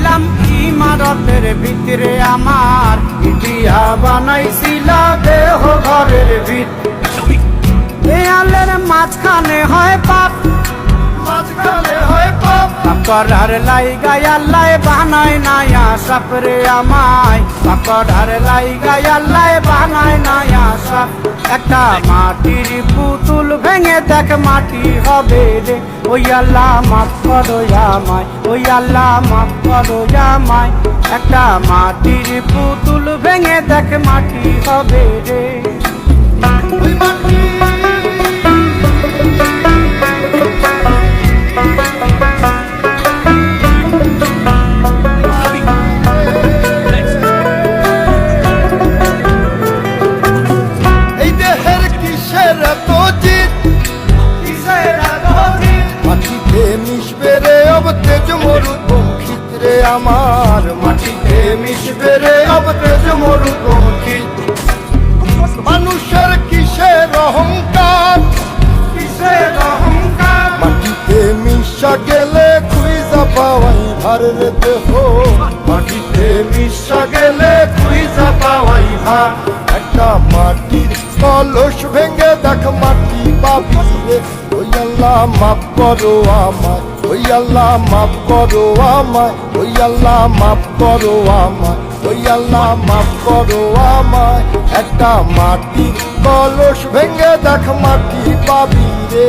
বানাইলাম ইমারতের ভিতরে আমার, ইটিয়া বানাইছিল দেহ ঘরের ভিত। দেয়ালের মাঝখানে হয় পাপ, মাঝখানে হয় পাপ করার লাইগা আল্লাহ বানায় নায়া সাপরে আমায়, করার লাইগা আল্লাহ বানায় নায়া সাপ। একটা মাটির পুতুল ভেঙে দেখ মাটি হবে রে, ওই আল্লাহ মাফ করো আমায়, ওই আল্লাহ মাফ করো আমায়। একটা মাটির পুতুল ভেঙে দেখ মাটি হবে রে। আমার মাটিতে মিশবে রে অব তেজ মরুপঙ্খিত। মানুষের কিসের অহংকার, কিসের অহংকার মাটিতে মিশা গেলে খুঁজা পাওয়াই ভার রে দেহ, মাটিতে মিশা গেলে খুঁজা পাওয়াই ভার। একটা মাটির কলস ভেঙে দেখ মাটি পাবি রে, ওই আল্লাহ মাফ করো আমায়, ওই আল্লাহ মাফ করো আমায়, ওই আল্লাহ মাফ করো আমায়, ওই আল্লাহ মাফ করো আমায়। একটা মাটির কলস ভেঙে দেখ মাটি পাবি রে।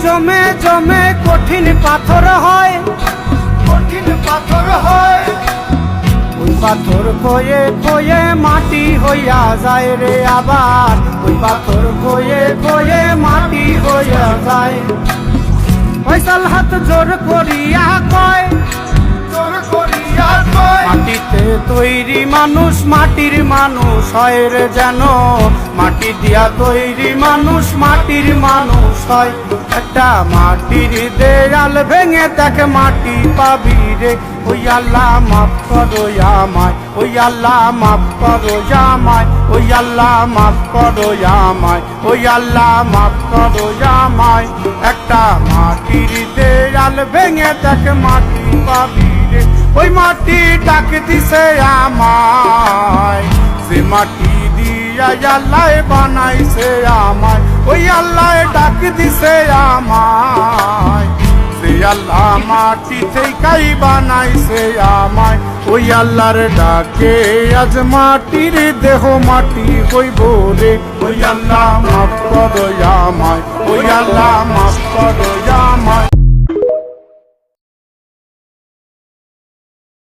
জমে জমে কঠিন পাথর হয়, কঠিন পাথর হয় ওই পাথর কয়ে কয়ে মাটি হইয়া যায় রে আবার, ওই পাথর কয়ে কয়ে মাটি হইয়া যায়। ফয়সাল হাত জোর করিয়া কয়, জোর করিয়া কয় মাটিতে তৈরি মানুষ মাটির মানুষ হয় রে যেন, মাটি দিয়া তৈরি মানুষ মাটির মানুষ হয়। একটা মাটির দেয়াল ভেঙে দেখ মাটি পাবি রে, ওই আল্লাহ মাফ করো আমায়, ওই আল্লাহ মাফ করো আমায়, ওই আল্লাহ মাফ করো আমায়, ওই আল্লাহ মাফ করো আমায়। একটা মাটির দেয়াল ভেঙে দেখ মাটি পাবি রে, ওই মাটি ডাক দিছে আমায়, সে মাটি দিয়া আল্লাহ বানাইছে আমায়, ওই আল্লাহ ডাক দিছে আমায়, সে আল্লাহ মাটি থেকেই বানাইছে আমায়। ওই আল্লাহর ডাকে আজ মাটির দেহ মাটি হইব রে, ওই আল্লাহ মাফ করো আমায়, ওই আল্লাহ মাফ করো আমায়।